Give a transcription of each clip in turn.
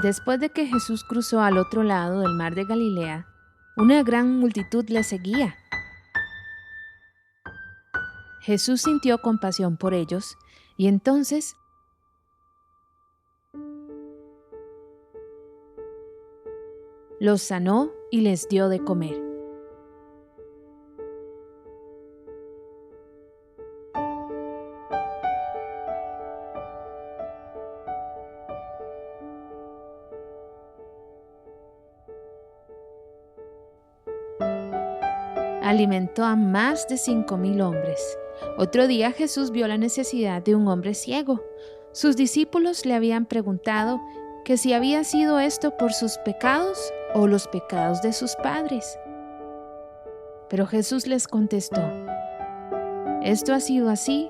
Después de que Jesús cruzó al otro lado del mar de Galilea, una gran multitud le seguía. Jesús sintió compasión por ellos y entonces los sanó y les dio de comer. Alimentó a más de 5,000 hombres. Otro día Jesús vio la necesidad de un hombre ciego. Sus discípulos le habían preguntado que si había sido esto por sus pecados o los pecados de sus padres. Pero Jesús les contestó: esto ha sido así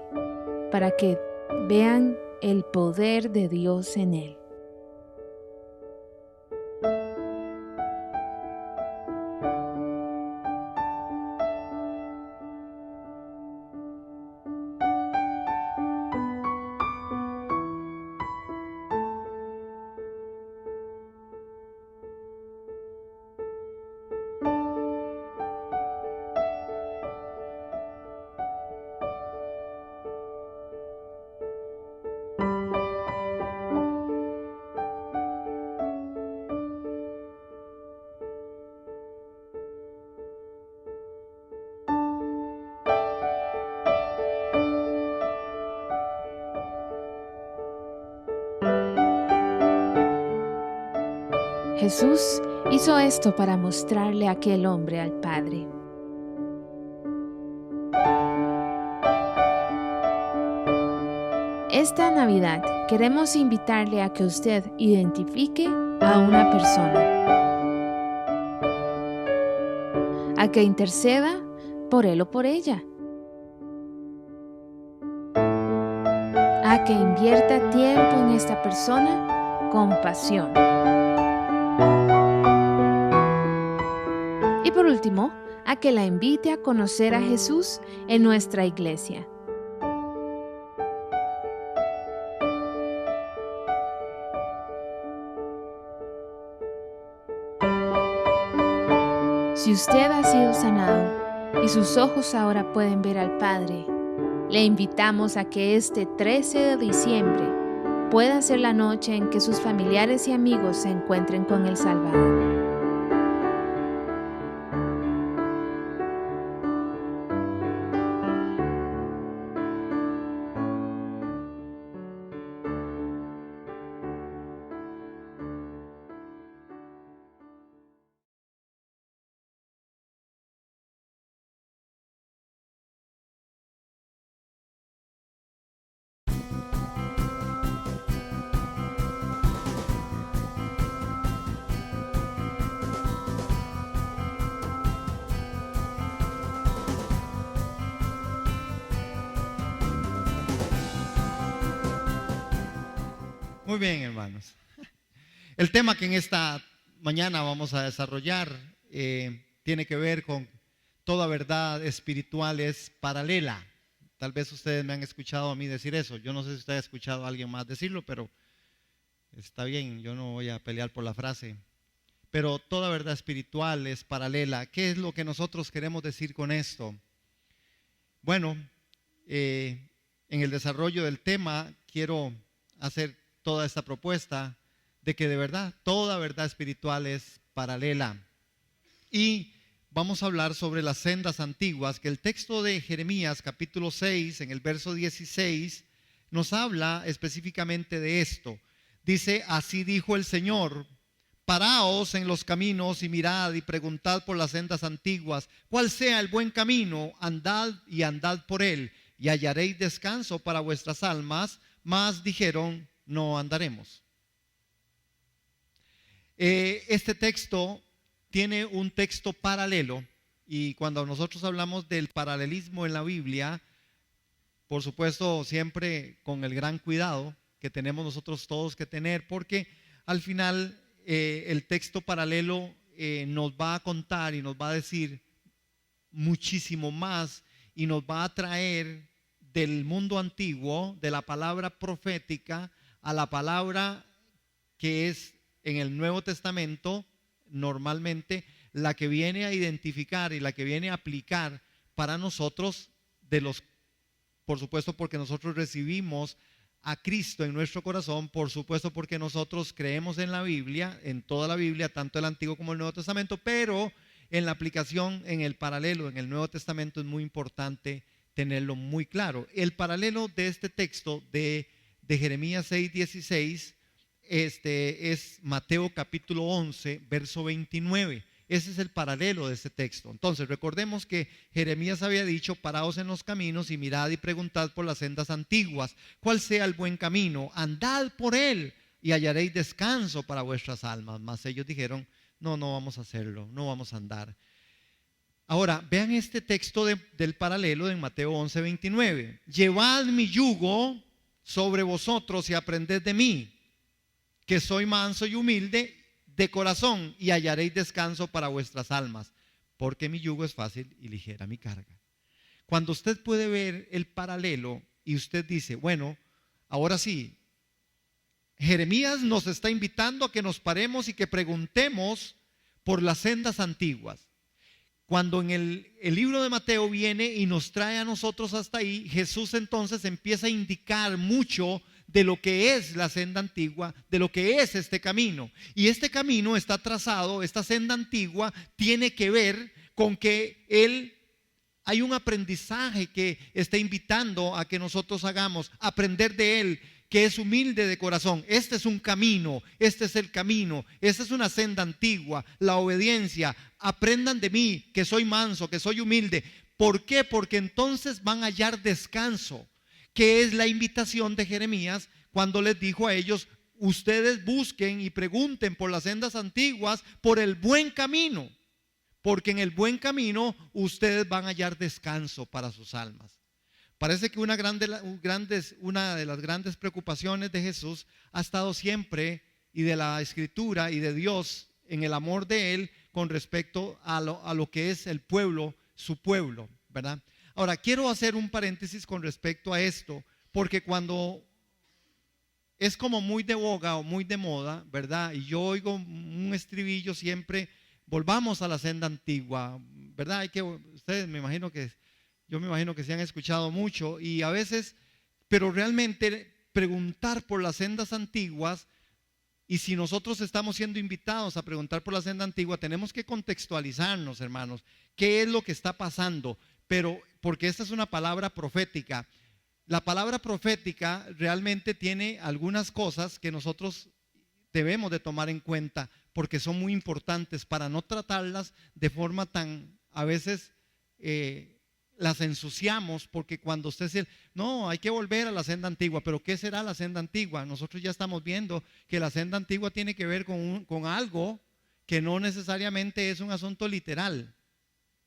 para que vean el poder de Dios en él. Jesús hizo esto para mostrarle a aquel hombre al Padre. Esta Navidad queremos invitarle a que usted identifique a una persona, a que interceda por él o por ella, a que invierta tiempo en esta persona con pasión. Y por último, a que la invite a conocer a Jesús en nuestra iglesia. Si usted ha sido sanado y sus ojos ahora pueden ver al Padre, le invitamos a que este 13 de diciembre pueda ser la noche en que sus familiares y amigos se encuentren con el Salvador. Muy bien, hermanos. El tema que en esta mañana vamos a desarrollar tiene que ver con toda verdad espiritual es paralela. Tal vez ustedes me han escuchado a mí decir eso. Yo no sé si usted ha escuchado a alguien más decirlo, pero está bien, yo no voy a pelear por la frase. Pero toda verdad espiritual es paralela. ¿Qué es lo que nosotros queremos decir con esto? Bueno, en el desarrollo del tema quiero hacer toda esta propuesta de que de verdad toda verdad espiritual es paralela. Y vamos a hablar sobre las sendas antiguas, que el texto de Jeremías capítulo 6 en el verso 16 nos habla específicamente de esto. Dice: así dijo el Señor, paraos en los caminos y mirad y preguntad por las sendas antiguas, cuál sea el buen camino, andad y andad por él y hallaréis descanso para vuestras almas. Mas dijeron: no andaremos. Este texto tiene un texto paralelo, y cuando nosotros hablamos del paralelismo en la Biblia, por supuesto siempre con el gran cuidado que tenemos nosotros todos que tener, porque al final el texto paralelo nos va a contar y nos va a decir muchísimo más y nos va a traer del mundo antiguo, de la palabra profética, a la palabra que es en el Nuevo Testamento, normalmente la que viene a identificar y la que viene a aplicar para nosotros, por supuesto porque nosotros recibimos a Cristo en nuestro corazón, por supuesto porque nosotros creemos en la Biblia, en toda la Biblia, tanto el Antiguo como el Nuevo Testamento, pero en la aplicación, en el paralelo, en el Nuevo Testamento es muy importante tenerlo muy claro. El paralelo de este texto de Jeremías 6:16 es Mateo capítulo 11, verso 29. Ese es el paralelo de este texto. Entonces recordemos que Jeremías había dicho: paraos en los caminos y mirad y preguntad por las sendas antiguas, cuál sea el buen camino, andad por él y hallaréis descanso para vuestras almas. Mas ellos dijeron: no vamos a hacerlo, no vamos a andar. Ahora vean este texto del paralelo de Mateo 11, 29. Llevad mi yugo sobre vosotros y aprended de mí, que soy manso y humilde de corazón, y hallaréis descanso para vuestras almas, porque mi yugo es fácil y ligera mi carga. Cuando usted puede ver el paralelo y usted dice: bueno, ahora sí, Jeremías nos está invitando a que nos paremos y que preguntemos por las sendas antiguas. Cuando en el libro de Mateo viene y nos trae a nosotros hasta ahí, Jesús entonces empieza a indicar mucho de lo que es la senda antigua, de lo que es este camino. Y este camino está trazado, esta senda antigua tiene que ver con que hay un aprendizaje que está invitando a que nosotros hagamos, aprender de él, que es humilde de corazón. Este es un camino, este es el camino, esta es una senda antigua, la obediencia. Aprendan de mí, que soy manso, que soy humilde. ¿Por qué? Porque entonces van a hallar descanso, que es la invitación de Jeremías cuando les dijo a ellos: ustedes busquen y pregunten por las sendas antiguas, por el buen camino, porque en el buen camino ustedes van a hallar descanso para sus almas. Parece que una de las grandes preocupaciones de Jesús ha estado siempre, y de la Escritura y de Dios, en el amor de Él con respecto a lo que es el pueblo, su pueblo, ¿verdad? Ahora, quiero hacer un paréntesis con respecto a esto, porque cuando es como muy de boga o muy de moda, ¿verdad? Y yo oigo un estribillo siempre: volvamos a la senda antigua, ¿verdad? Ustedes yo me imagino que se han escuchado mucho, y a veces, pero realmente preguntar por las sendas antiguas, y si nosotros estamos siendo invitados a preguntar por la senda antigua, tenemos que contextualizarnos, hermanos, qué es lo que está pasando. Pero porque esta es una palabra profética. La palabra profética realmente tiene algunas cosas que nosotros debemos de tomar en cuenta, porque son muy importantes para no tratarlas de forma tan, a veces las ensuciamos, porque cuando usted dice: no, hay que volver a la senda antigua. Pero ¿qué será la senda antigua? Nosotros ya estamos viendo que la senda antigua tiene que ver con algo que no necesariamente es un asunto literal.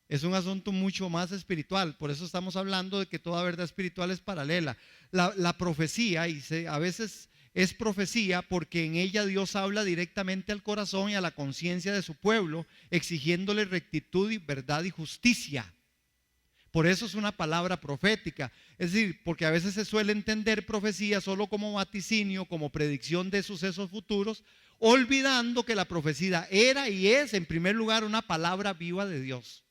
Es un asunto mucho más espiritual. Por eso estamos hablando de que toda verdad espiritual es paralela. La profecía, a veces es profecía porque en ella Dios habla directamente al corazón y a la conciencia de su pueblo, exigiéndole rectitud y verdad y justicia. Por eso es una palabra profética. Es decir, porque a veces se suele entender profecía solo como vaticinio, como predicción de sucesos futuros, olvidando que la profecía era y es en primer lugar una palabra viva de Dios.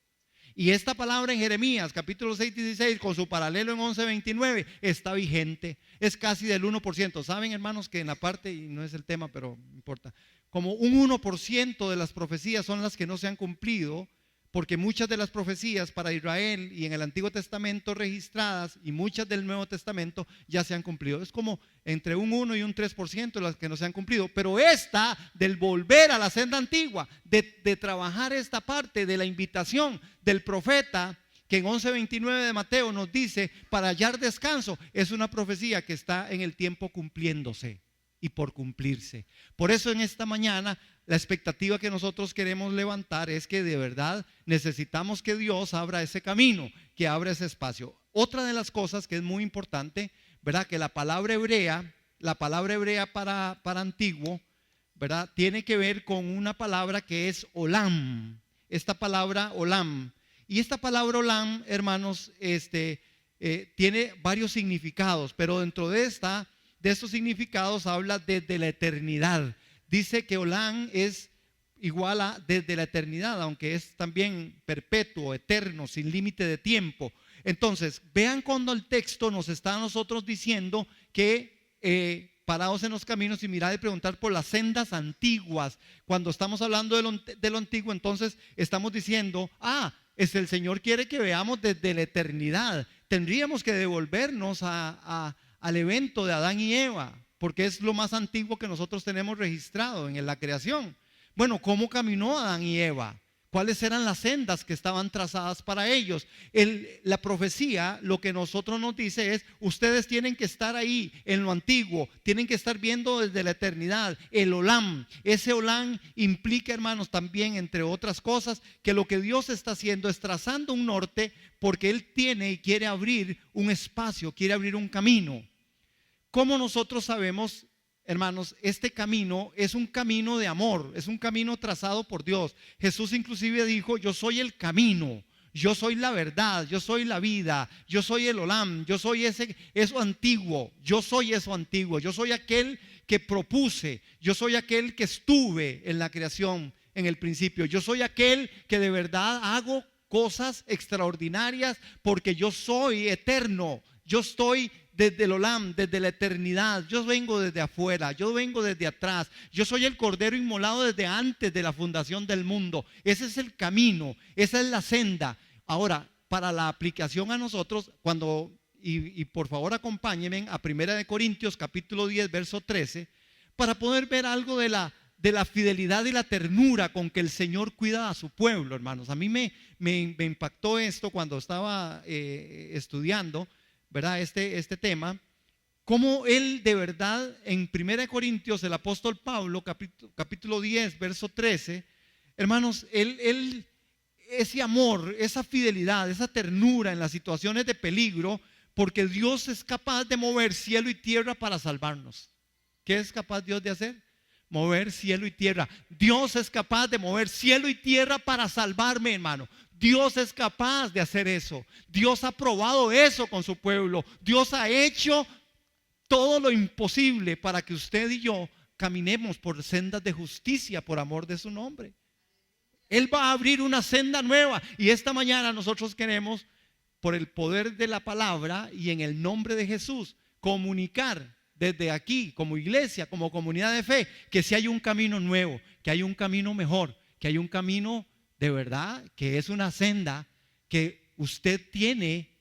Y esta palabra en Jeremías capítulo 6:16, con su paralelo en 11:29, está vigente. Es casi del 1%. Saben, hermanos, que en la parte, y no es el tema, pero no importa, como un 1% de las profecías son las que no se han cumplido, porque muchas de las profecías para Israel y en el Antiguo Testamento registradas, y muchas del Nuevo Testamento ya se han cumplido. Es como entre un 1 y un 3% las que no se han cumplido. Pero esta del volver a la senda antigua, de trabajar esta parte de la invitación del profeta, que en 11:29 de Mateo nos dice para hallar descanso, es una profecía que está en el tiempo cumpliéndose y por cumplirse. Por eso en esta mañana la expectativa que nosotros queremos levantar es que de verdad necesitamos que Dios abra ese camino, que abra ese espacio. Otra de las cosas que es muy importante, ¿verdad? Que la palabra hebrea para antiguo, ¿verdad? Tiene que ver con una palabra que es olam. Esta palabra olam. Y esta palabra olam, hermanos, tiene varios significados, pero dentro de estos significados habla desde la eternidad, dice que Olam es igual a desde la eternidad, aunque es también perpetuo, eterno, sin límite de tiempo. Entonces, vean cuando el texto nos está a nosotros diciendo que parados en los caminos y mirad y preguntar por las sendas antiguas. Cuando estamos hablando de lo antiguo, entonces estamos diciendo, el Señor quiere que veamos desde la eternidad. Tendríamos que devolvernos al evento de Adán y Eva, porque es lo más antiguo que nosotros tenemos registrado en la creación. Bueno, ¿cómo caminó Adán y Eva? ¿Cuáles eran las sendas que estaban trazadas para ellos? La profecía lo que nosotros nos dice es, ustedes tienen que estar ahí en lo antiguo, tienen que estar viendo desde la eternidad, el Olam. Ese Olam implica, hermanos, también, entre otras cosas, que lo que Dios está haciendo es trazando un norte, porque Él tiene y quiere abrir un espacio, quiere abrir un camino. ¿Cómo nosotros sabemos? Hermanos, este camino es un camino de amor, es un camino trazado por Dios. Jesús inclusive dijo, yo soy el camino, yo soy la verdad, yo soy la vida, yo soy el Olam, yo soy eso antiguo, yo soy eso antiguo, yo soy aquel que propuse, yo soy aquel que estuve en la creación en el principio, yo soy aquel que de verdad hago cosas extraordinarias porque yo soy eterno, yo estoy desde el Olam, desde la eternidad. Yo vengo desde afuera, yo vengo desde atrás. Yo soy el Cordero inmolado desde antes de la fundación del mundo. Ese es el camino, esa es la senda. Ahora, para la aplicación a nosotros, y por favor acompáñenme a 1 Corintios capítulo 10 verso 13, para poder ver algo de la fidelidad y la ternura con que el Señor cuida a su pueblo, hermanos. A mí me impactó esto cuando estaba estudiando, ¿verdad? Este tema, cómo él de verdad en 1 Corintios, el apóstol Pablo, capítulo 10, verso 13, hermanos, él ese amor, esa fidelidad, esa ternura en las situaciones de peligro, porque Dios es capaz de mover cielo y tierra para salvarnos. ¿Qué es capaz Dios de hacer? Mover cielo y tierra. Dios es capaz de mover cielo y tierra para salvarme, hermano. Dios es capaz de hacer eso. Dios ha probado eso con su pueblo. Dios ha hecho todo lo imposible para que usted y yo caminemos por sendas de justicia por amor de su nombre. Él va a abrir una senda nueva. Y esta mañana nosotros queremos, por el poder de la palabra y en el nombre de Jesús, comunicar desde aquí como iglesia, como comunidad de fe, que si hay un camino nuevo, que hay un camino mejor, que hay un camino de verdad, que es una senda que usted tiene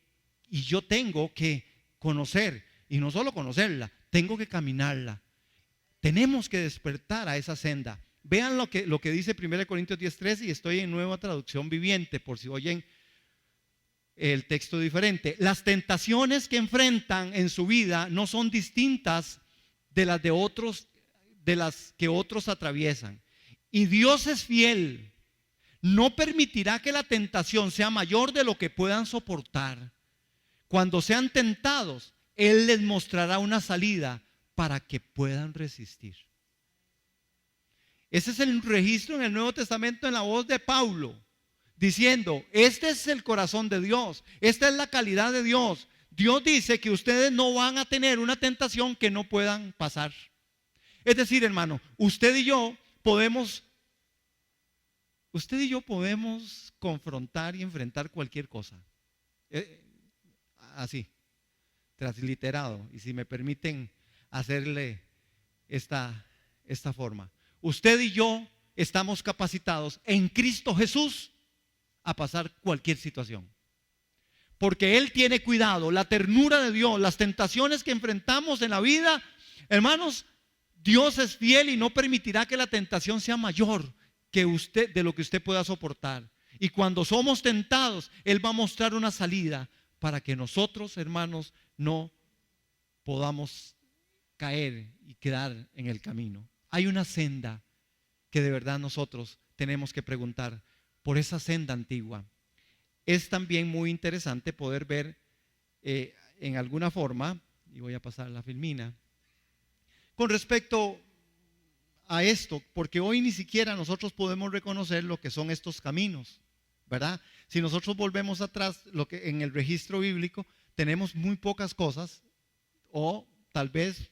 y yo tengo que conocer, y no solo conocerla, tengo que caminarla. Tenemos que despertar a esa senda. Vean lo que dice 1 Corintios 10:13, y estoy en Nueva Traducción Viviente, por si oyen el texto diferente. Las tentaciones que enfrentan en su vida no son distintas de las que otros atraviesan. Y Dios es fiel. No permitirá que la tentación sea mayor de lo que puedan soportar. Cuando sean tentados, Él les mostrará una salida para que puedan resistir. Ese es el registro en el Nuevo Testamento en la voz de Pablo, diciendo, este es el corazón de Dios, esta es la calidad de Dios. Dios dice que ustedes no van a tener una tentación que no puedan pasar. Es decir, hermano, usted y yo podemos confrontar y enfrentar cualquier cosa. Así, transliterado, y si me permiten hacerle esta forma. Usted y yo estamos capacitados en Cristo Jesús a pasar cualquier situación, porque Él tiene cuidado, la ternura de Dios, las tentaciones que enfrentamos en la vida, hermanos, Dios es fiel y no permitirá que la tentación sea mayor de lo que usted pueda soportar. Y cuando somos tentados, Él va a mostrar una salida para que nosotros, hermanos, no podamos caer y quedar en el camino. Hay una senda que de verdad nosotros tenemos que preguntar por esa senda antigua. Es también muy interesante poder ver en alguna forma, y voy a pasar la filmina, con respecto a esto, porque hoy ni siquiera nosotros podemos reconocer lo que son estos caminos, ¿verdad? Si nosotros volvemos atrás, lo que en el registro bíblico tenemos muy pocas cosas, o tal vez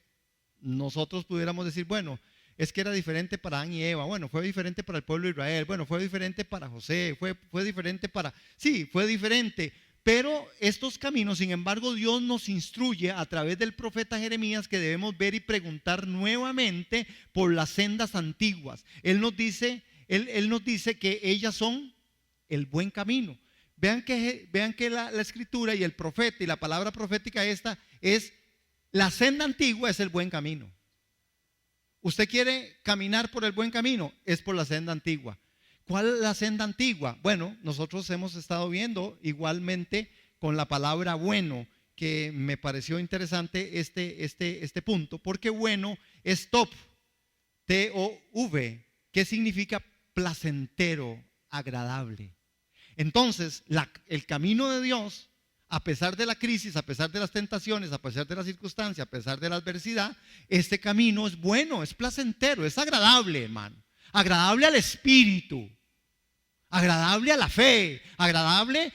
nosotros pudiéramos decir, bueno, es que era diferente para Adán y Eva, bueno, fue diferente para el pueblo de Israel, bueno, fue diferente para José, fue diferente para, sí, fue diferente. Pero estos caminos, sin embargo, Dios nos instruye a través del profeta Jeremías que debemos ver y preguntar nuevamente por las sendas antiguas. Él nos dice que ellas son el buen camino. Vean que la escritura y el profeta y la palabra profética esta es: la senda antigua es el buen camino. Usted quiere caminar por el buen camino, es por la senda antigua. ¿Cuál es la senda antigua? Bueno, nosotros hemos estado viendo igualmente con la palabra bueno, que me pareció interesante este punto, porque bueno es top, T-O-V, que significa placentero, agradable. Entonces, el camino de Dios, a pesar de la crisis, a pesar de las tentaciones, a pesar de las circunstancias, a pesar de la adversidad, este camino es bueno, es placentero, es agradable, hermano. Agradable al espíritu, agradable a la fe, agradable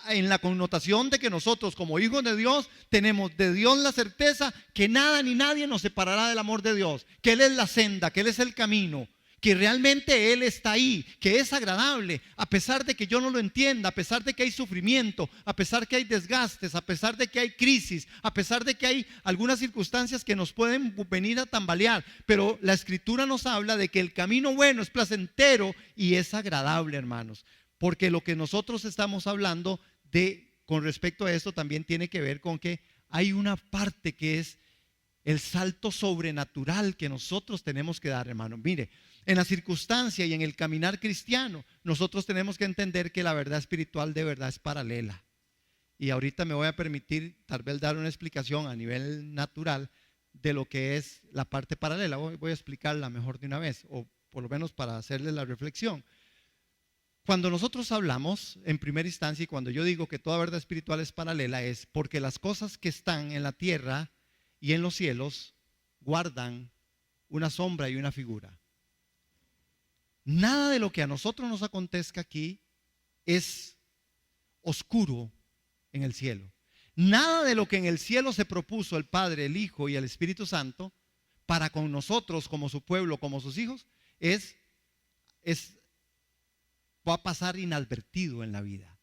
en la connotación de que nosotros como hijos de Dios tenemos de Dios la certeza que nada ni nadie nos separará del amor de Dios, que Él es la senda, que Él es el camino, que realmente Él está ahí, que es agradable, a pesar de que yo no lo entienda, a pesar de que hay sufrimiento, a pesar que hay desgastes, a pesar de que hay crisis, a pesar de que hay algunas circunstancias que nos pueden venir a tambalear. Pero la escritura nos habla de que el camino bueno es placentero y es agradable, hermanos, porque lo que nosotros estamos hablando con respecto a esto también tiene que ver con que hay una parte que es el salto sobrenatural que nosotros tenemos que dar, hermano. Mire, en la circunstancia y en el caminar cristiano, nosotros tenemos que entender que la verdad espiritual de verdad es paralela. Y ahorita me voy a permitir tal vez dar una explicación a nivel natural de lo que es la parte paralela. Voy a explicarla mejor de una vez, o por lo menos para hacerle la reflexión. Cuando nosotros hablamos en primera instancia, y cuando yo digo que toda verdad espiritual es paralela, es porque las cosas que están en la tierra y en los cielos guardan una sombra y una figura. Nada de lo que a nosotros nos acontezca aquí es oscuro en el cielo. Nada de lo que en el cielo se propuso el Padre, el Hijo y el Espíritu Santo para con nosotros como su pueblo, como sus hijos, va a pasar inadvertido en la vida.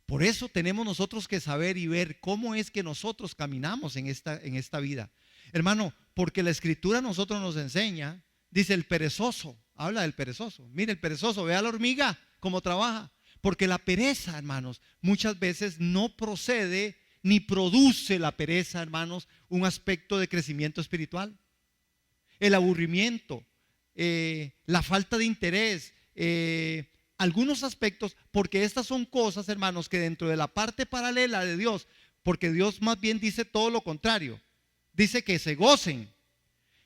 Por eso tenemos nosotros que saber y ver cómo es que nosotros caminamos en esta vida. Hermano, porque la escritura a nosotros nos enseña, dice el perezoso, habla del perezoso. Mire el perezoso, vea la hormiga cómo trabaja. Porque la pereza, hermanos, muchas veces no procede ni produce la pereza, hermanos, un aspecto de crecimiento espiritual. El aburrimiento, la falta de interés, algunos aspectos, porque estas son cosas, hermanos, que dentro de la parte paralela de Dios, porque Dios más bien dice todo lo contrario, dice que se gocen,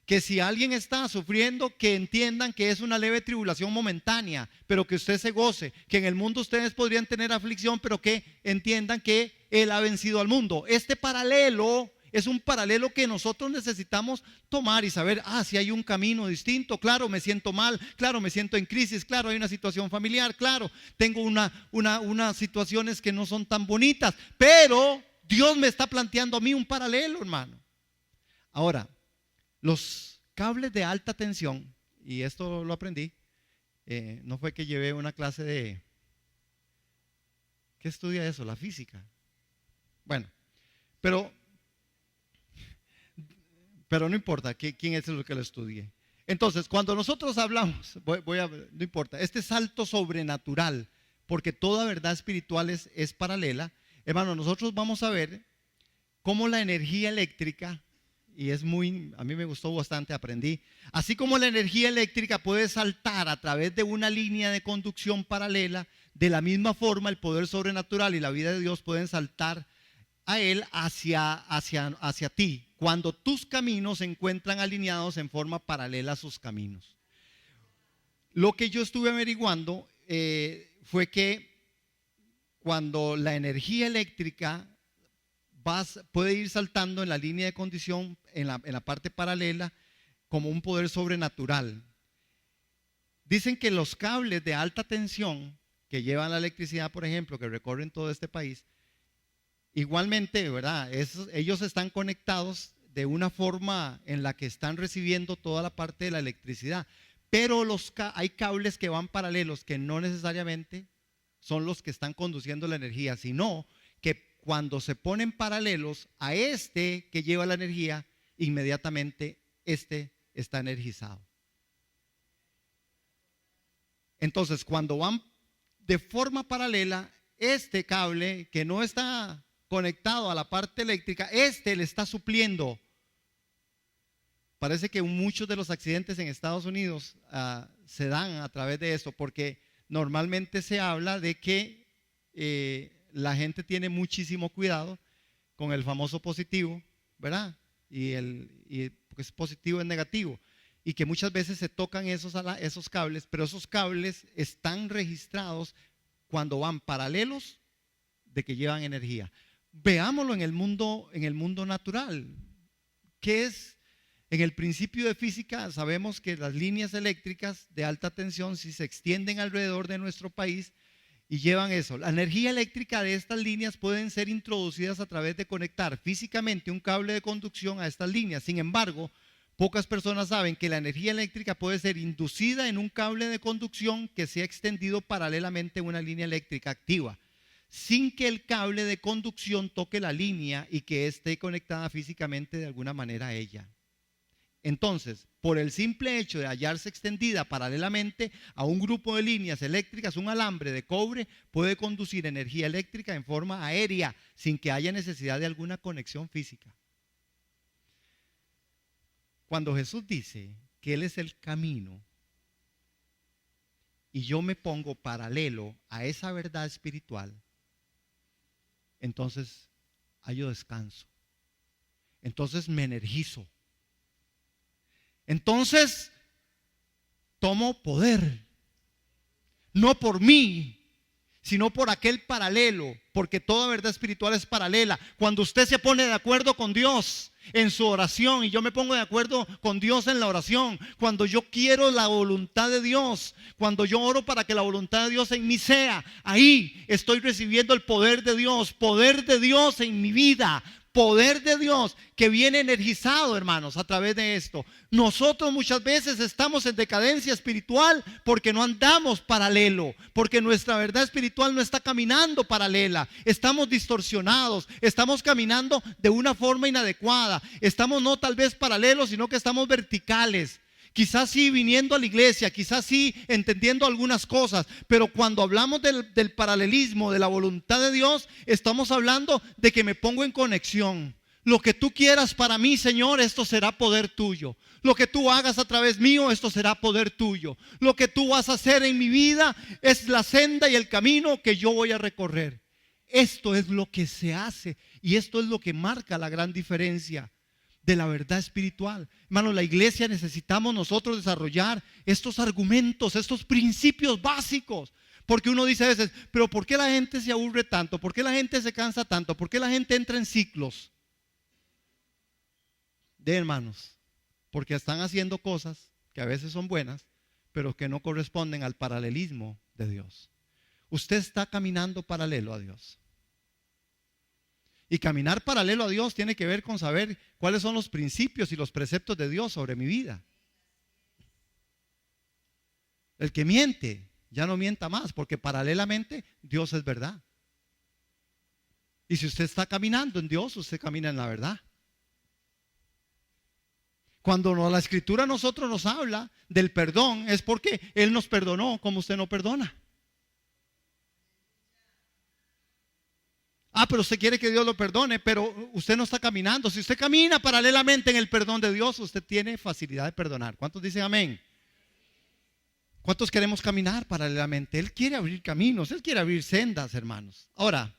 que si alguien está sufriendo, que entiendan que es una leve tribulación momentánea, pero que usted se goce, que en el mundo ustedes podrían tener aflicción, pero que entiendan que Él ha vencido al mundo. Este paralelo es un paralelo que nosotros necesitamos tomar y saber, si hay un camino distinto, claro, me siento mal, claro, me siento en crisis, claro, hay una situación familiar, claro, tengo unas situaciones que no son tan bonitas, pero Dios me está planteando a mí un paralelo, hermano. Ahora, los cables de alta tensión, y esto lo aprendí, no fue que llevé una clase de, ¿qué estudia eso? La física. Bueno, pero no importa quién es el que lo estudie. Entonces, cuando nosotros hablamos, no importa, este salto sobrenatural, porque toda verdad espiritual es paralela, hermano, nosotros vamos a ver cómo la energía eléctrica, y a mí me gustó bastante, aprendí, así como la energía eléctrica puede saltar a través de una línea de conducción paralela, de la misma forma el poder sobrenatural y la vida de Dios pueden saltar a Él hacia ti, cuando tus caminos se encuentran alineados en forma paralela a sus caminos. Lo que yo estuve averiguando fue que cuando la energía eléctrica puede ir saltando en la línea de condición, en la parte paralela, como un poder sobrenatural. Dicen que los cables de alta tensión que llevan la electricidad, por ejemplo, que recorren todo este país, igualmente, ¿verdad? Ellos están conectados de una forma en la que están recibiendo toda la parte de la electricidad. Pero hay cables que van paralelos que no necesariamente son los que están conduciendo la energía, sino que cuando se ponen paralelos a este que lleva la energía, inmediatamente este está energizado. Entonces, cuando van de forma paralela, este cable que no está conectado a la parte eléctrica, este le está supliendo. Parece que muchos de los accidentes en Estados Unidos se dan a través de esto, porque normalmente se habla de que la gente tiene muchísimo cuidado con el famoso positivo, ¿verdad? Y pues positivo es negativo, y que muchas veces se tocan esos cables, pero esos cables están registrados cuando van paralelos de que llevan energía. Veámoslo en el mundo natural. ¿Qué es? En el principio de física sabemos que las líneas eléctricas de alta tensión, si se extienden alrededor de nuestro país y llevan eso, la energía eléctrica de estas líneas pueden ser introducidas a través de conectar físicamente un cable de conducción a estas líneas. Sin embargo, pocas personas saben que la energía eléctrica puede ser inducida en un cable de conducción que se ha extendido paralelamente a una línea eléctrica activa, sin que el cable de conducción toque la línea y que esté conectada físicamente de alguna manera a ella. Entonces, por el simple hecho de hallarse extendida paralelamente a un grupo de líneas eléctricas, un alambre de cobre puede conducir energía eléctrica en forma aérea sin que haya necesidad de alguna conexión física. Cuando Jesús dice que Él es el camino y yo me pongo paralelo a esa verdad espiritual, entonces hallo descanso, entonces me energizo, entonces tomo poder, no por mí, sino por aquel paralelo, porque toda verdad espiritual es paralela. Cuando usted se pone de acuerdo con Dios en su oración y yo me pongo de acuerdo con Dios en la oración, cuando yo quiero la voluntad de Dios, cuando yo oro para que la voluntad de Dios en mí sea, ahí estoy recibiendo el poder de Dios en mi vida. Poder de Dios que viene energizado, hermanos, a través de esto. Nosotros muchas veces estamos en decadencia espiritual porque no andamos paralelo, porque nuestra verdad espiritual no está caminando paralela. Estamos distorsionados, estamos caminando de una forma inadecuada. Estamos no tal vez paralelos, sino que estamos verticales. Quizás sí viniendo a la iglesia, quizás sí entendiendo algunas cosas, pero cuando hablamos del paralelismo, de la voluntad de Dios, estamos hablando de que me pongo en conexión. Lo que tú quieras para mí, Señor, esto será poder tuyo. Lo que tú hagas a través mío, esto será poder tuyo. Lo que tú vas a hacer en mi vida es la senda y el camino que yo voy a recorrer. Esto es lo que se hace y esto es lo que marca la gran diferencia de la verdad espiritual. Hermano, la iglesia necesitamos nosotros desarrollar estos argumentos, estos principios básicos, porque uno dice a veces, pero ¿por qué la gente se aburre tanto? ¿Por qué la gente se cansa tanto? ¿Por qué la gente entra en ciclos? Hermanos, porque están haciendo cosas que a veces son buenas, pero que no corresponden al paralelismo de Dios. Usted está caminando paralelo a Dios. Y caminar paralelo a Dios tiene que ver con saber cuáles son los principios y los preceptos de Dios sobre mi vida. El que miente, ya no mienta más, porque paralelamente Dios es verdad. Y si usted está caminando en Dios, usted camina en la verdad. Cuando la Escritura a nosotros nos habla del perdón, es porque Él nos perdonó como usted no perdona. Pero usted quiere que Dios lo perdone, pero usted no está caminando. Si usted camina paralelamente en el perdón de Dios, usted tiene facilidad de perdonar. ¿Cuántos dicen amén? ¿Cuántos queremos caminar paralelamente? Él quiere abrir caminos, Él quiere abrir sendas, hermanos. Ahora,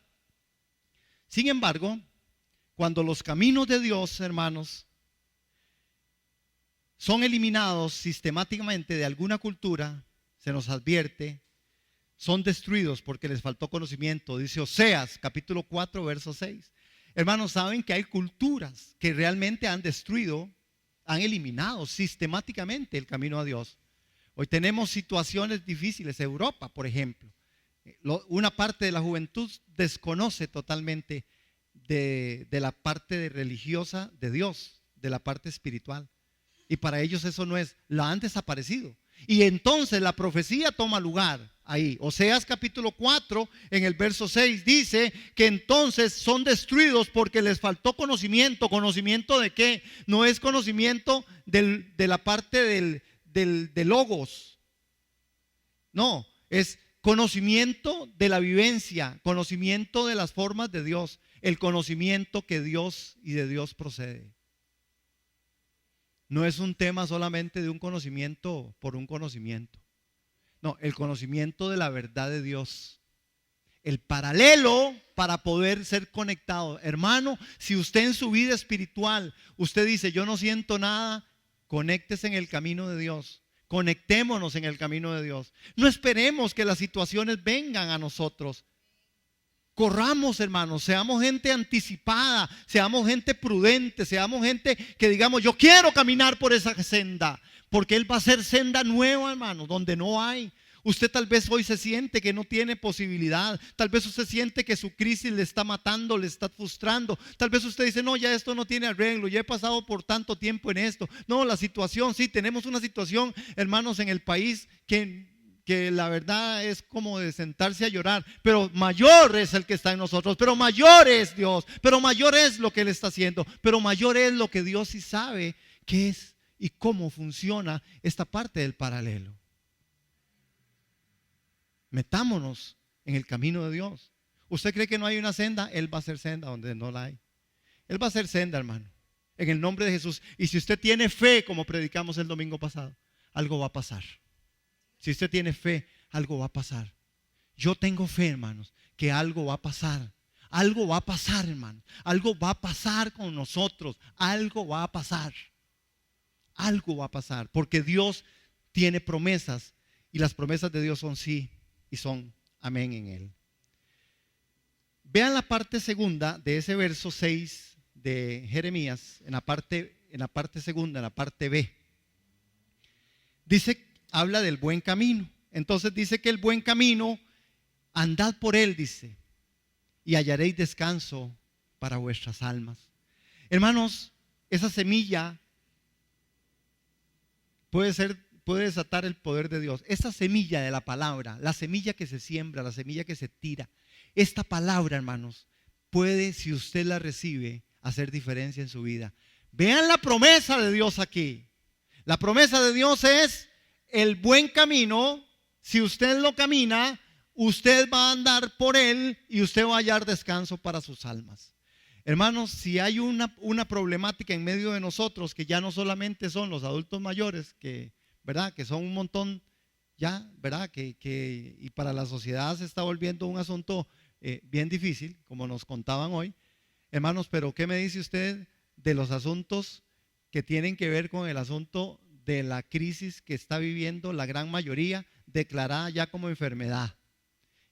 sin embargo, cuando los caminos de Dios, hermanos, son eliminados sistemáticamente de alguna cultura, se nos advierte, son destruidos porque les faltó conocimiento. Dice Oseas capítulo 4 verso 6. Hermanos, saben que hay culturas que realmente han destruido, han eliminado sistemáticamente el camino a Dios. Hoy tenemos situaciones difíciles. Europa, por ejemplo, una parte de la juventud desconoce totalmente de la parte religiosa de Dios, de la parte espiritual. Y para ellos eso no es, la han desaparecido. Y entonces la profecía toma lugar ahí. Oseas capítulo 4 en el verso 6 dice que entonces son destruidos porque les faltó conocimiento. ¿Conocimiento de qué? No es conocimiento de la parte de logos. No, es conocimiento de la vivencia, conocimiento de las formas de Dios, el conocimiento que Dios y de Dios procede. No es un tema solamente de un conocimiento por un conocimiento. No, el conocimiento de la verdad de Dios. El paralelo para poder ser conectado. Hermano, si usted en su vida espiritual, usted dice, yo no siento nada, conéctese en el camino de Dios. Conectémonos en el camino de Dios. No esperemos que las situaciones vengan a nosotros. Corramos, hermanos, seamos gente anticipada, seamos gente prudente, seamos gente que digamos, yo quiero caminar por esa senda, porque Él va a ser senda nueva, hermanos, donde no hay. Usted tal vez hoy se siente que no tiene posibilidad, tal vez usted siente que su crisis le está matando, le está frustrando, tal vez usted dice, no, ya esto no tiene arreglo, ya he pasado por tanto tiempo en esto. No, la situación, sí, tenemos una situación, hermanos, en el país que la verdad es como de sentarse a llorar, pero mayor es el que está en nosotros, pero mayor es Dios, pero mayor es lo que Él está haciendo, pero mayor es lo que Dios sí sabe qué es y cómo funciona esta parte del paralelo. Metámonos en el camino de Dios. ¿Usted cree que no hay una senda? Él va a ser senda donde no la hay. Él va a ser senda, hermano, en el nombre de Jesús. Y si usted tiene fe, como predicamos el domingo pasado, algo va a pasar. Si usted tiene fe, algo va a pasar. Yo tengo fe, hermanos, que algo va a pasar. Algo va a pasar, hermanos. Algo va a pasar con nosotros. Algo va a pasar. Algo va a pasar. Porque Dios tiene promesas. Y las promesas de Dios son sí y son amén en Él. Vean la parte segunda de ese verso 6 de Jeremías. En la parte segunda, en la parte B. Dice, habla del buen camino. Entonces dice que el buen camino, andad por él, dice, y hallaréis descanso para vuestras almas. Hermanos, esa semilla puede desatar el poder de Dios. Esa semilla de la palabra, la semilla que se siembra, la semilla que se tira, esta palabra, hermanos, puede, si usted la recibe, hacer diferencia en su vida. Vean la promesa de Dios aquí. La promesa de Dios es el buen camino. Si usted lo camina, usted va a andar por él y usted va a hallar descanso para sus almas. Hermanos, si hay una problemática en medio de nosotros, que ya no solamente son los adultos mayores, ¿verdad? Que son un montón ya, ¿verdad? Y para la sociedad se está volviendo un asunto bien difícil, como nos contaban hoy. Hermanos, pero ¿qué me dice usted de los asuntos que tienen que ver con el asunto de la crisis que está viviendo la gran mayoría, declarada ya como enfermedad?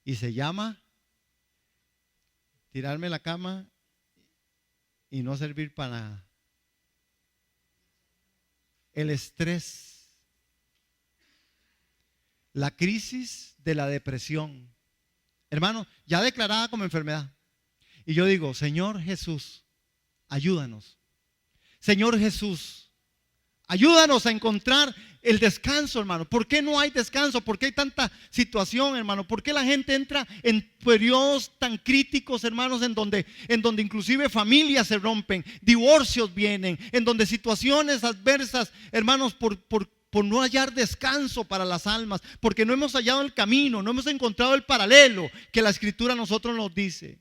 Y se llama tirarme en la cama y no servir para nada. El estrés, la crisis de la depresión, hermano, ya declarada como enfermedad. Y yo digo, Señor Jesús, ayúdanos. Señor Jesús, ayúdanos a encontrar el descanso, hermano. ¿Por qué no hay descanso? ¿Por qué hay tanta situación, hermano? ¿Por qué la gente entra en periodos tan críticos, hermanos, en donde inclusive familias se rompen, divorcios vienen, en donde situaciones adversas, hermanos, por no hallar descanso para las almas, porque no hemos hallado el camino, no hemos encontrado el paralelo que la Escritura a nosotros nos dice?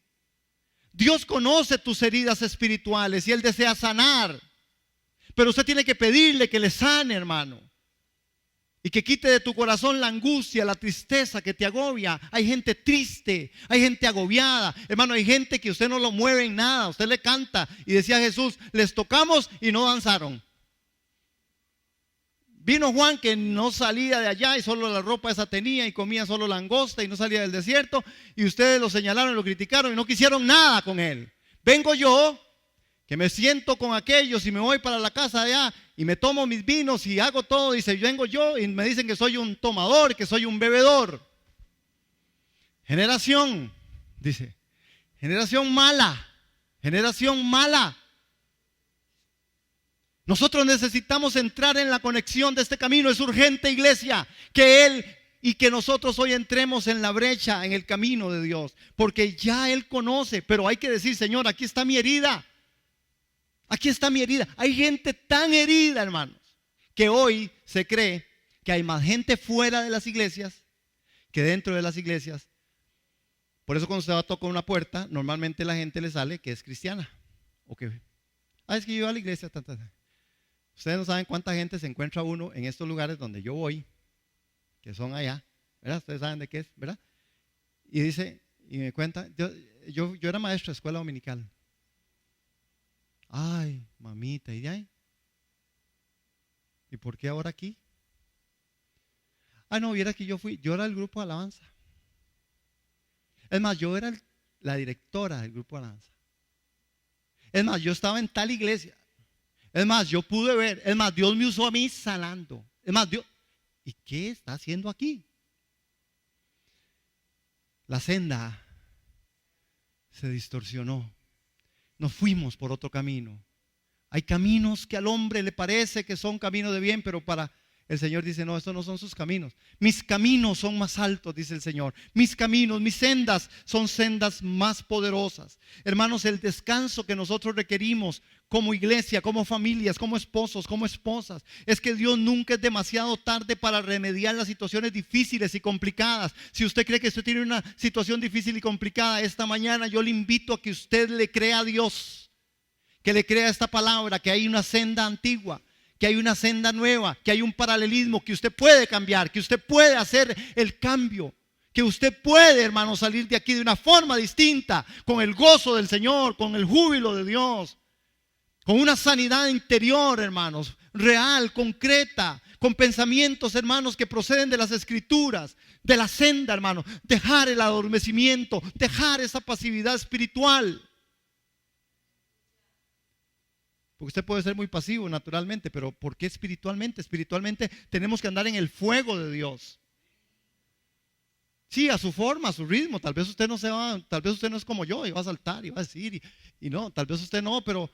Dios conoce tus heridas espirituales y Él desea sanar, pero usted tiene que pedirle que le sane, hermano, y que quite de tu corazón la angustia, la tristeza que te agobia. Hay gente triste, hay gente agobiada, hermano, hay gente que usted no lo mueve en nada. Usted le canta y decía Jesús, les tocamos y no danzaron. Vino Juan, que no salía de allá y solo la ropa esa tenía y comía solo langosta y no salía del desierto, y ustedes lo señalaron y lo criticaron y no quisieron nada con él. Vengo yo, que me siento con aquellos y me voy para la casa de allá y me tomo mis vinos y hago todo. Dice, vengo yo y me dicen que soy un tomador, que soy un bebedor. Generación, dice, generación mala, generación mala. Nosotros necesitamos entrar en la conexión de este camino. Es urgente, iglesia, que Él y que nosotros hoy entremos en la brecha, en el camino de Dios, porque ya Él conoce. Pero hay que decir: Señor, aquí está mi herida. Aquí está mi herida. Hay gente tan herida, hermanos, que hoy se cree que hay más gente fuera de las iglesias que dentro de las iglesias. Por eso cuando usted va a tocar una puerta, normalmente la gente le sale que es cristiana. O que, es que yo iba a la iglesia. Ustedes no saben cuánta gente se encuentra uno en estos lugares donde yo voy, que son allá, ¿verdad? Ustedes saben de qué es, ¿verdad? Y dice, y me cuenta, yo era maestro de escuela dominical. Ay, mamita, ¿y de ahí? ¿Y por qué ahora aquí? No, viera que yo era el grupo de alabanza. Es más, yo era la directora del grupo de alabanza. Es más, yo estaba en tal iglesia. Es más, yo pude ver. Es más, Dios me usó a mí sanando. Es más, Dios. ¿Y qué está haciendo aquí? La senda se distorsionó. Nos fuimos por otro camino. Hay caminos que al hombre le parece que son caminos de bien, pero para el Señor dice: no, estos no son sus caminos. Mis caminos son más altos, dice el Señor. Mis caminos, mis sendas son sendas más poderosas. Hermanos, el descanso que nosotros requerimos como iglesia, como familias, como esposos, como esposas, es que Dios nunca es demasiado tarde para remediar las situaciones difíciles y complicadas. Si usted cree que usted tiene una situación difícil y complicada, esta mañana yo le invito a que usted le crea a Dios, que le crea esta palabra, que hay una senda antigua, que hay una senda nueva, que hay un paralelismo, que usted puede cambiar, que usted puede hacer el cambio, que usted puede, hermano, salir de aquí de una forma distinta, con el gozo del Señor, con el júbilo de Dios, con una sanidad interior, hermanos, real, concreta, con pensamientos, hermanos, que proceden de las Escrituras, de la senda, hermano. Dejar el adormecimiento, dejar esa pasividad espiritual. Porque usted puede ser muy pasivo naturalmente, pero ¿por qué espiritualmente? Espiritualmente tenemos que andar en el fuego de Dios. Sí, a su forma, a su ritmo. Tal vez usted no tal vez usted no es como yo y va a saltar y va a decir y no, tal vez usted no, pero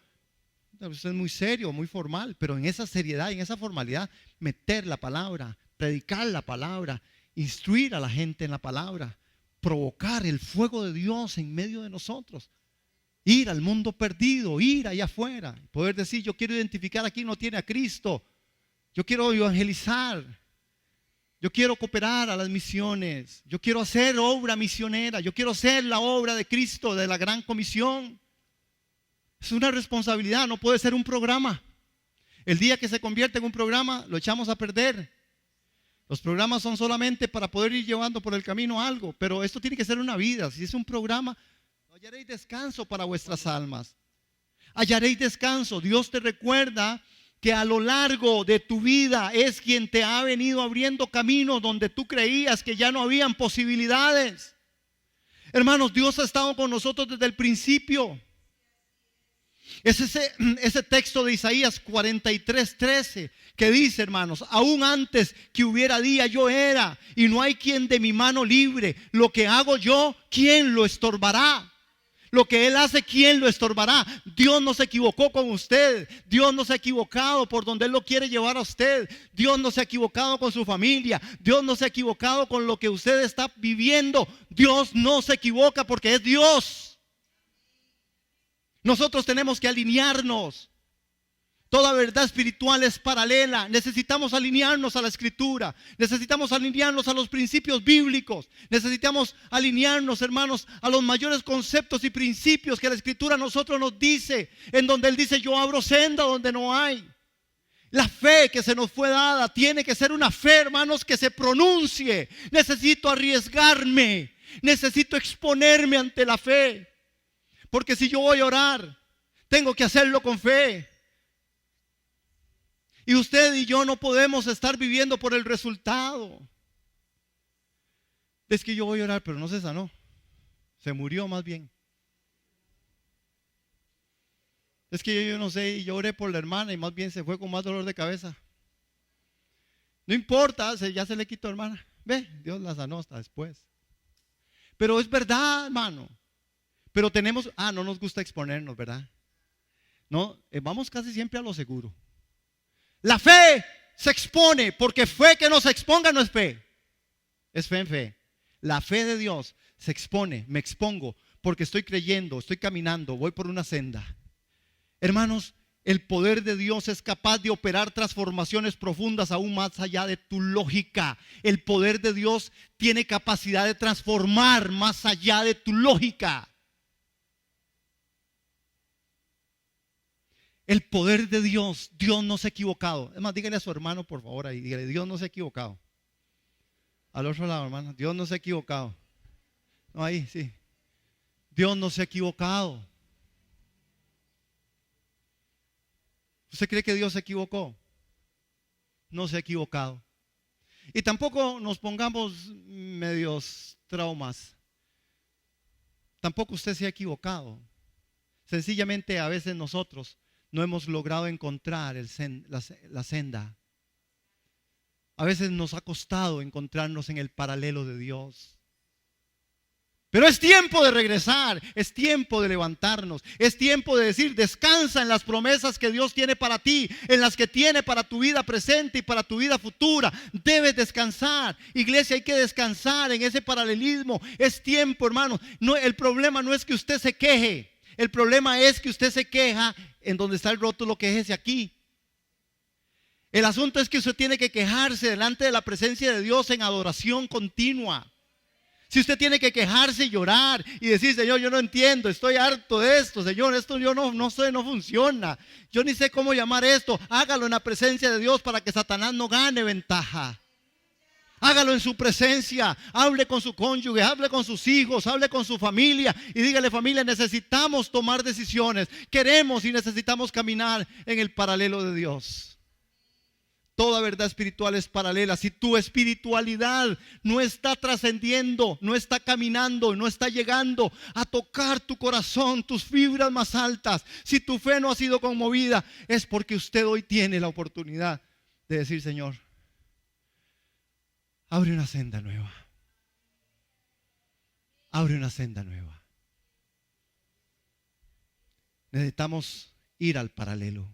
tal vez usted es muy serio, muy formal. Pero en esa seriedad, en esa formalidad, meter la palabra, predicar la palabra, instruir a la gente en la palabra, provocar el fuego de Dios en medio de nosotros. Ir al mundo perdido, ir allá afuera, poder decir: yo quiero identificar a quien no tiene a Cristo, yo quiero evangelizar, yo quiero cooperar a las misiones, yo quiero hacer obra misionera, yo quiero hacer la obra de Cristo, de la gran comisión. Es una responsabilidad, no puede ser un programa. El día que se convierte en un programa, lo echamos a perder. Los programas son solamente para poder ir llevando por el camino algo, pero esto tiene que ser una vida. Si es un programa, hallaréis descanso para vuestras almas. Hallaréis descanso. Dios te recuerda que a lo largo de tu vida es quien te ha venido abriendo caminos donde tú creías que ya no habían posibilidades. Hermanos, Dios ha estado con nosotros desde el principio. Es ese texto de Isaías 43:13 que dice, hermanos: aún antes que hubiera día yo era, y no hay quien de mi mano libre. Lo que hago yo, ¿quién lo estorbará? Lo que Él hace, ¿quién lo estorbará? Dios no se equivocó con usted. Dios no se ha equivocado por donde Él lo quiere llevar a usted. Dios no se ha equivocado con su familia. Dios no se ha equivocado con lo que usted está viviendo. Dios no se equivoca porque es Dios. Nosotros tenemos que alinearnos. Toda verdad espiritual es paralela. Necesitamos alinearnos a la Escritura. Necesitamos alinearnos a los principios bíblicos. Necesitamos alinearnos, hermanos, a los mayores conceptos y principios que la Escritura a nosotros nos dice. En donde Él dice: yo abro senda donde no hay. La fe que se nos fue dada tiene que ser una fe, hermanos, que se pronuncie. Necesito arriesgarme. Necesito exponerme ante la fe. Porque si yo voy a orar, tengo que hacerlo con fe. Y usted y yo no podemos estar viviendo por el resultado. Es que yo voy a orar, pero no se sanó. Se murió más bien. Es que yo no sé, y yo oré por la hermana y más bien se fue con más dolor de cabeza. No importa, ya se le quitó, hermana. Ve, Dios la sanó hasta después. Pero es verdad, hermano. Pero tenemos, no nos gusta exponernos, ¿verdad? No, vamos casi siempre a lo seguro. La fe se expone, porque fe que no se exponga no es fe. Es fe en fe. La fe de Dios se expone, me expongo, porque estoy creyendo, estoy caminando, voy por una senda. Hermanos, el poder de Dios es capaz de operar transformaciones profundas aún más allá de tu lógica. El poder de Dios tiene capacidad de transformar más allá de tu lógica. El poder de Dios, Dios no se ha equivocado. Es más, dígale a su hermano por favor ahí, dígale, Dios no se ha equivocado. Al otro lado, hermano, Dios no se ha equivocado. No, ahí, sí. Dios no se ha equivocado. ¿Usted cree que Dios se equivocó? No se ha equivocado. Y tampoco nos pongamos medios traumas. Tampoco usted se ha equivocado. Sencillamente a veces nosotros no hemos logrado encontrar la senda. A veces nos ha costado encontrarnos en el paralelo de Dios. Pero es tiempo de regresar, es tiempo de levantarnos, es tiempo de decir, descansa en las promesas que Dios tiene para ti, en las que tiene para tu vida presente y para tu vida futura. Debes descansar, iglesia, hay que descansar en ese paralelismo. Es tiempo, hermano. No, el problema no es que usted se queje, el problema es que usted se queja en donde está el rótulo, quéjese aquí. El asunto es que usted tiene que quejarse delante de la presencia de Dios en adoración continua. Si usted tiene que quejarse y llorar y decir, Señor, yo no entiendo, estoy harto de esto, Señor, esto yo no sé, no funciona, yo ni sé cómo llamar esto, hágalo en la presencia de Dios para que Satanás no gane ventaja. Hágalo en su presencia, hable con su cónyuge, hable con sus hijos, hable con su familia y dígale, familia, necesitamos tomar decisiones, queremos y necesitamos caminar en el paralelo de Dios. Toda verdad espiritual es paralela. Si tu espiritualidad no está trascendiendo, no está caminando, no está llegando a tocar tu corazón, tus fibras más altas, si tu fe no ha sido conmovida, es porque usted hoy tiene la oportunidad de decir, Señor, abre una senda nueva. Abre una senda nueva. Necesitamos ir al paralelo.